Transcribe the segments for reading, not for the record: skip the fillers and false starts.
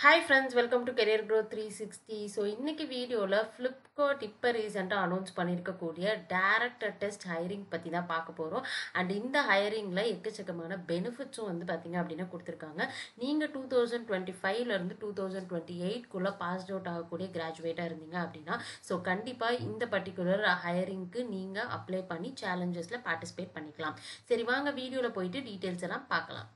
Hi friends, welcome to Career Growth 360. So இன்னைக்கு வீடியோவில் Flipkart இப்போ ரீசெண்டாக அனௌன்ஸ் பண்ணியிருக்கக்கூடிய டேரக்டர் டெஸ்ட் ஹைரிங் பற்றி தான் பார்க்க போகிறோம். அண்ட் இந்த ஹைரிங்கில் எக்கச்சக்கமான பெனிஃபிட்ஸும் வந்து பார்த்தீங்க அப்படின்னா கொடுத்துருக்காங்க. நீங்கள் 2025லேருந்து 2028க்குள்ளே பாஸ்ட் அவுட் ஆகக்கூடிய கிராஜுவேட்டாக இருந்தீங்க அப்படின்னா ஸோ கண்டிப்பாக இந்த பர்டிகுலர் ஹைரிங்க்கு நீங்கள் அப்ளை பண்ணி சேலஞ்சஸில் பார்ட்டிசிபேட் பண்ணிக்கலாம். சரி வாங்க வீடியோவில் போயிட்டு டீட்டெயில்ஸ் எல்லாம் பார்க்கலாம்.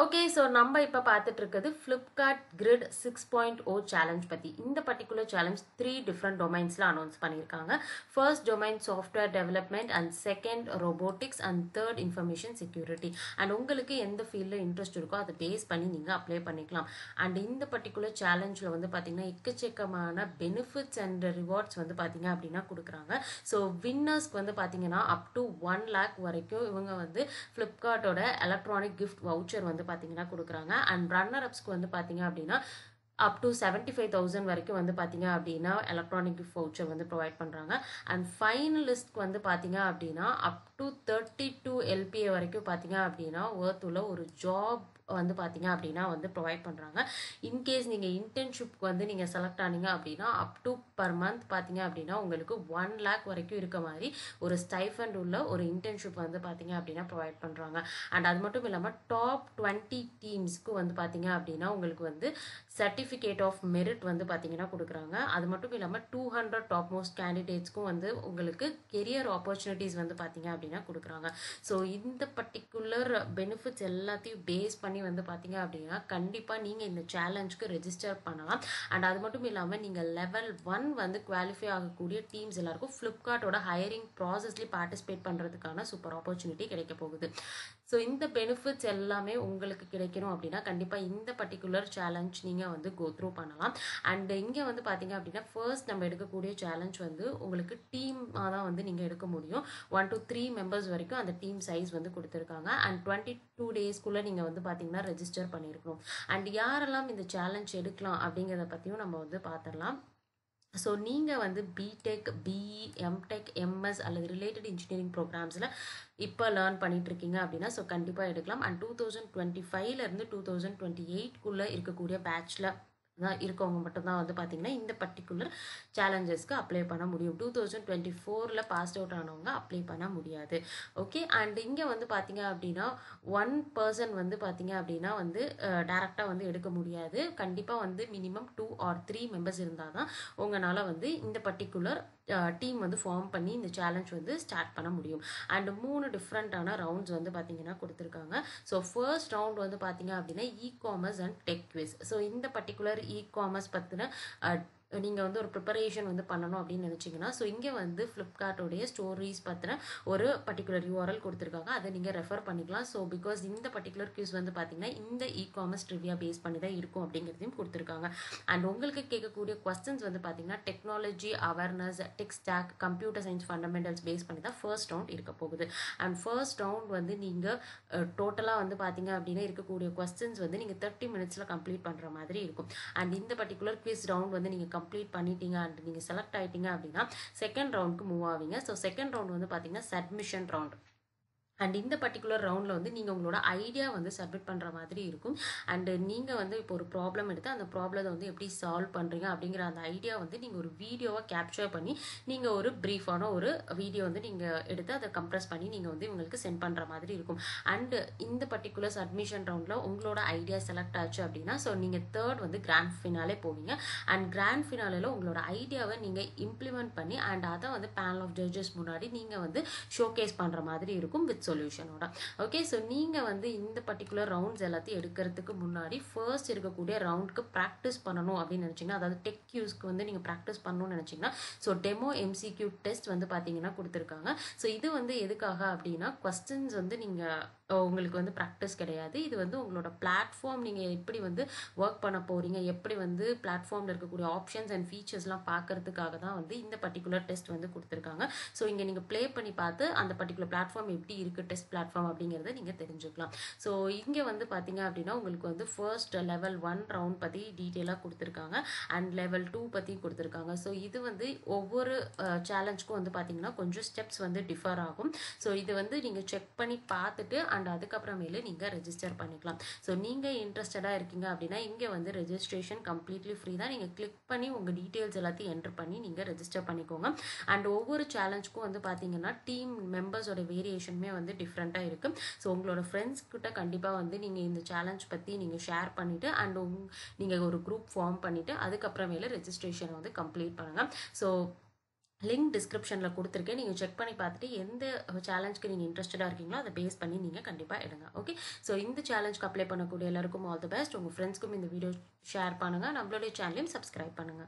ஓகே, ஸோ நம்ம இப்போ பார்த்துட்டு இருக்கிறது ஃப்ளிப்கார்ட் கிரிட் 6.0 சேலஞ்ச் பற்றி. இந்த பர்டிகுலர் சேலஞ்ச் 3 டிஃப்ரெண்ட் டொமைன்ஸில் அனௌன்ஸ் பண்ணியிருக்காங்க. First domain software development, and second robotics, and third information security. And உங்களுக்கு எந்த ஃபீல்டில் இன்ட்ரெஸ்ட் இருக்கோ அதை பேஸ் பண்ணி நீங்கள் அப்ளை பண்ணிக்கலாம். அண்ட் இந்த பர்டிகுலர் சேலஞ்சில் வந்து பார்த்தீங்கன்னா எக்கச்சக்கமான பெனிஃபிட்ஸ் அண்ட் ரிவார்ட்ஸ் வந்து பார்த்தீங்க அப்படின்னா கொடுக்குறாங்க. ஸோ வின்னர்ஸ்க்கு வந்து பார்த்தீங்கன்னா அப் டு 1 lakh வரைக்கும் இவங்க வந்து ஃப்ளிப்கார்ட்டோட எலக்ட்ரானிக் கிஃப்ட் வவுச்சர் வந்து பார்த்தீங்கன்னா கொடுக்குறாங்க. அண்ட் ரன்னர் அப்ஸ்க்கு வந்து பார்த்தீங்க அப்படின்னா அப் டு 75,000 வரைக்கும் வந்து பார்த்தீங்க அப்படின்னா எலக்ட்ரானிக் கிஃப்ட் வவுச்சர் வந்து ப்ரொவைட் பண்ணுறாங்க. அண்ட் ஃபைனலிஸ்ட்க்கு வந்து பார்த்தீங்க அப்படின்னா அப் டு 32 LPA வரைக்கும் பார்த்தீங்க அப்படின்னா ஒர்த் உள்ள ஒரு ஜாப் வந்து பார்த்தீங்க அப்படின்னா வந்து ப்ரொவைட் பண்ணுறாங்க. இன்கேஸ் நீங்கள் இன்டர்ன்ஷிப்க்கு வந்து நீங்கள் செலக்ட் ஆனீங்க அப்படின்னா அப் டு பர் மந்த் பார்த்தீங்க அப்படின்னா உங்களுக்கு 1 lakh வரைக்கும் இருக்க மாதிரி ஒரு ஸ்டைஃபண்ட் உள்ள ஒரு இன்டர்ன்ஷிப் வந்து பார்த்தீங்க அப்படின்னா ப்ரொவைட் பண்ணுறாங்க. அண்ட் அது மட்டும் இல்லாமல் டாப் 20 டீம்ஸ்க்கு வந்து பார்த்தீங்க அப்படின்னா உங்களுக்கு வந்து சர்டிஃபிகேட் ஆஃப் மெரிட் வந்து பார்த்தீங்கன்னா கொடுக்குறாங்க. அது மட்டும் இல்லாமல் 200 டாப் மோஸ்ட் கேண்டிடேட்ஸ்க்கும் வந்து உங்களுக்கு கெரியர் ஆப்பர்ச்சுனிட்டிஸ் வந்து பார்த்தீங்க அப்படின்னா கொடுக்குறாங்க. ஸோ இந்த பர்டிகுலர் பெனிஃபிட்ஸ் எல்லாத்தையும் பேஸ் பண்ணி வந்து பார்த்தீங்க அப்படின்னா கண்டிப்பாக நீங்கள் இந்த சேலஞ்சுக்கு ரெஜிஸ்டர் பண்ணலாம். அண்ட் அது மட்டும் இல்லாமல் நீங்கள் லெவல் 1 வந்து குவாலிஃபை ஆகக்கூடிய டீம்ஸ் எல்லாருக்கும் ஃப்ளிப்கார்ட்டோட ஹையரிங் ப்ராசஸ்லேயே பார்ட்டிசிபேட் பண்ணுறதுக்கான சூப்பர் ஆப்பர்ச்சுனிட்டி கிடைக்க போகுது. ஸோ இந்த பெனிஃபிட்ஸ் எல்லாமே உங்களுக்கு கிடைக்கணும் அப்படின்னா கண்டிப்பாக இந்த பர்டிகுலர் சேலஞ்ச் நீங்கள் வந்து கோ த்ரூ பண்ணலாம். அண்ட் இங்கே வந்து பார்த்தீங்க அப்படின்னா ஃபர்ஸ்ட் நம்ம எடுக்கக்கூடிய சேலஞ்ச் வந்து உங்களுக்கு டீமாக தான் வந்து நீங்கள் எடுக்க முடியும். 1 to 3 மெம்பர்ஸ் வரைக்கும் அந்த டீம் சைஸ் வந்து கொடுத்துருக்காங்க. அண்ட் 22 டேஸ்க்குள்ளே நீங்கள் வந்து பார்த்தீங்கன்னா ரெஜிஸ்டர் பண்ணியிருக்கணும். அண்ட் யாரெல்லாம் இந்த சேலஞ்ச் எடுக்கலாம் அப்படிங்கிறத பற்றியும் நம்ம வந்து பார்த்துடலாம். ஸோ நீங்கள் வந்து பிடெக், பிஇ, எம்டெக், எம்எஸ் அல்லது ரிலேட்டட் இன்ஜினியரிங் ப்ரோக்ராம்ஸில் இப்போ லேர்ன் பண்ணிகிட்ருக்கீங்க அப்படின்னா ஸோ கண்டிப்பாக எடுக்கலாம். அண்ட் 2025லேருந்து 2028க்குள்ளே இருக்கக்கூடிய பேட்சில் தான் இருக்கவங்க மட்டும்தான் வந்து பார்த்தீங்கன்னா இந்த பர்டிகுலர் சேலஞ்சஸ்க்கு அப்ளை பண்ண முடியும். 2024ல் பாஸ் அவுட் ஆனவங்க அப்ளை பண்ண முடியாது. ஓகே, அண்ட் இங்கே வந்து பார்த்தீங்க அப்படின்னா 1 person வந்து பார்த்தீங்க அப்படின்னா வந்து டேரெக்டாக வந்து எடுக்க முடியாது. கண்டிப்பாக வந்து மினிமம் 2 or 3 மெம்பர்ஸ் இருந்தால் தான் உங்களால் வந்து இந்த பர்டிகுலர் டீம் வந்து ஃபார்ம் பண்ணி இந்த சேலஞ்ச் வந்து ஸ்டார்ட் பண்ண முடியும். அண்ட் 3 டிஃப்ரெண்ட்டான ரவுண்ட்ஸ் வந்து பார்த்தீங்கன்னா கொடுத்துருக்காங்க. ஸோ ஃபர்ஸ்ட் ரவுண்ட் வந்து பார்த்தீங்க அப்படின்னா e-commerce and tech quiz. So இந்த பர்டிகுலர் இ-காமர்ஸ் பற்றின நீங்கள் வந்து ஒரு ப்ரிப்பரேஷன் வந்து பண்ணணும் அப்படின்னு நினச்சிங்கன்னா ஸோ இங்கே வந்து ஃப்ளிப்கார்ட்டோடைய ஸ்டோரிஸ் பற்றின ஒரு பர்டிகுலர் URL கொடுத்துருக்காங்க. அதை நீங்கள் ரெஃபர் பண்ணிக்கலாம். ஸோ பிகாஸ் இந்த பர்டிகுலர் குவிஸ் வந்து பார்த்தீங்கன்னா இந்த இ-காமர்ஸ் ட்ரிவியா பேஸ் பண்ணி தான் இருக்கும் அப்படிங்கிறதையும் கொடுத்துருக்காங்க. அண்ட் உங்களுக்கு கேட்கக்கூடிய கொஸ்டின்ஸ் வந்து பார்த்தீங்கன்னா technology awareness, tech stack, computer science fundamentals base பண்ணி தான் ஃபர்ஸ்ட் ரவுண்ட் இருக்க போகுது. அண்ட் ஃபர்ஸ்ட் ரவுண்ட் வந்து நீங்கள் டோட்டலாக வந்து பார்த்தீங்க அப்படின்னா இருக்கக்கூடிய கொஸ்டின்ஸ் வந்து நீங்கள் 30 minutesல கம்ப்ளீட் பண்ணுற மாதிரி இருக்கும். அண்ட் இந்த பர்டிகுலர் குவிஸ் ரவுண்ட் வந்து நீங்கள் கம்ப்ளீட் பண்ணிட்டீங்க அண்ட் நீங்கள் செலக்ட் ஆகிட்டீங்க அப்படின்னா செகண்ட் ரவுண்டுக்கு மூவ் ஆவீங்க. ஸோ செகண்ட் ரவுண்ட் வந்து பார்த்தீங்கன்னா சப்மிஷன் ரவுண்ட். அண்ட் இந்த பர்டிகுலர் ரவுண்டில் வந்து நீங்கள் உங்களோட ஐடியா வந்து சப்மிட் பண்ணுற மாதிரி இருக்கும். அண்டு நீங்கள் வந்து இப்போ ஒரு ப்ராப்ளம் எடுத்து அந்த ப்ராப்ளத்தை வந்து எப்படி சால்வ் பண்ணுறீங்க அப்படிங்கிற அந்த ஐடியா வந்து நீங்கள் ஒரு வீடியோவை கேப்சர் பண்ணி நீங்கள் ஒரு ப்ரீஃபான ஒரு வீடியோ வந்து நீங்கள் எடுத்து அதை கம்ப்ரெஸ் பண்ணி நீங்கள் வந்து இவங்களுக்கு சென்ட் பண்ணுற மாதிரி இருக்கும். அண்டு இந்த பர்டிகுலர் சப்மிஷன் ரவுண்டில் உங்களோட ஐடியா செலக்ட் ஆச்சு அப்படின்னா ஸோ நீங்கள் தேர்ட் வந்து கிராண்ட் ஃபினாலே போவீங்க. அண்ட் கிராண்ட் ஃபினாலில் உங்களோட ஐடியாவை நீங்கள் இம்ப்ளிமெண்ட் பண்ணி அண்ட் அதை வந்து பேனல் ஆஃப் ஜட்ஜஸ் முன்னாடி நீங்கள் வந்து ஷோகேஸ் பண்ணுற மாதிரி இருக்கும் வித் சொல்யூஷனோட. ஓகே, ஸோ நீங்கள் வந்து இந்த பர்டிகுலர் ரவுண்ட்ஸ் எல்லாத்தையும் எடுக்கிறதுக்கு முன்னாடி ஃபர்ஸ்ட் இருக்கக்கூடிய ரவுண்டுக்கு ப்ராக்டிஸ் பண்ணணும் அப்படின்னு நினச்சிங்கன்னா அதாவது டெக் யூஸ்க்கு வந்து நீங்கள் ப்ராக்டிஸ் பண்ணணும்னு நினச்சிங்கன்னா ஸோ டெமோ MCQ டெஸ்ட் வந்து பார்த்தீங்கன்னா கொடுத்துருக்காங்க. ஸோ இது வந்து எதுக்காக அப்படின்னா கொஸ்டின்ஸ் வந்து நீங்கள் உங்களுக்கு வந்து ப்ராக்டிஸ் கிடையாது. இது வந்து உங்களோட பிளாட்ஃபார்ம் நீங்கள் எப்படி வந்து ஒர்க் பண்ண போகிறீங்க, எப்படி வந்து பிளாட்ஃபார்மில் இருக்கக்கூடிய ஆப்ஷன்ஸ் அண்ட் ஃபீச்சர்ஸ்லாம் பார்க்கறதுக்காக தான் வந்து இந்த பர்டிகுலர் டெஸ்ட் வந்து கொடுத்துருக்காங்க. ஸோ இங்கே நீங்கள் ப்ளே பண்ணி பார்த்து அந்த பர்டிகுலர் பிளாட்ஃபார்ம் எப்படி இருக்குது டெஸ்ட் பிளாட்ஃபார்ம் அப்படிங்கிறத நீங்கள் தெரிஞ்சுக்கலாம். ஸோ இங்கே வந்து பார்த்தீங்க அப்படின்னா உங்களுக்கு வந்து ஃபர்ஸ்ட் லெவல் 1 ரவுண்ட் பற்றி டீட்டெயிலாக கொடுத்துருக்காங்க அண்ட் லெவல் 2 பற்றி கொடுத்துருக்காங்க. ஸோ இது வந்து ஒவ்வொரு சேலஞ்சுக்கும் வந்து பார்த்தீங்கன்னா கொஞ்சம் ஸ்டெப்ஸ் வந்து டிஃபர் ஆகும். ஸோ இது வந்து நீங்கள் செக் பண்ணி பார்த்துட்டு அண்ட் அண்ட் அதுக்கப்புறமேலு நீங்கள் ரெஜிஸ்டர் பண்ணிக்கலாம். ஸோ நீங்கள் இன்ட்ரெஸ்டடாக இருக்கீங்க அப்படின்னா இங்கே வந்து ரெஜிஸ்ட்ரேஷன் கம்ப்ளீட்லி ஃப்ரீ தான். நீங்கள் கிளிக் பண்ணி உங்கள் டீட்டெயில்ஸ் எல்லாத்தையும் என்ட்ரு பண்ணி நீங்கள் ரெஜிஸ்டர் பண்ணிக்கோங்க. அண்ட் ஒவ்வொரு சேலஞ்சுக்கும் வந்து பார்த்தீங்கன்னா டீம் மெம்பர்ஸோட வேரியேஷனுமே வந்து டிஃப்ரெண்ட்டாக இருக்குது. ஸோ உங்களோட ஃப்ரெண்ட்ஸ் கிட்ட கண்டிப்பாக வந்து நீங்கள் இந்த சேலஞ்ச் பற்றி நீங்கள் ஷேர் பண்ணிவிட்டு அண்ட் நீங்கள் ஒரு குரூப் ஃபார்ம் பண்ணிவிட்டு அதுக்கப்புறமேல ரெஜிஸ்ட்ரேஷனை வந்து கம்ப்ளீட் பண்ணுங்கள். ஸோ லிங்க் டிஸ்கிரிப்ஷனில் கொடுத்துருக்கேன். நீங்கள் செக் பண்ணி பார்த்துட்டு எந்த சேலஞ்சுக்கு நீங்கள் இன்ட்ரெஸ்டடாக இருக்கீங்களோ அதை பேஸ் பண்ணி நீங்கள் கண்டிப்பாக எடுங்க. ஓகே, ஸோ இந்த சேலஞ்சுக்கு அப்ளை பண்ணக்கூடிய எல்லாருக்கும் ஆல் தி பெஸ்ட். உங்கள் ஃப்ரெண்ட்ஸ்க்கும் இந்த வீடியோ ஷேர் பண்ணுங்கள். நம்மளுடைய சேனலையும் சப்ஸ்கிரைப் பண்ணுங்கள்.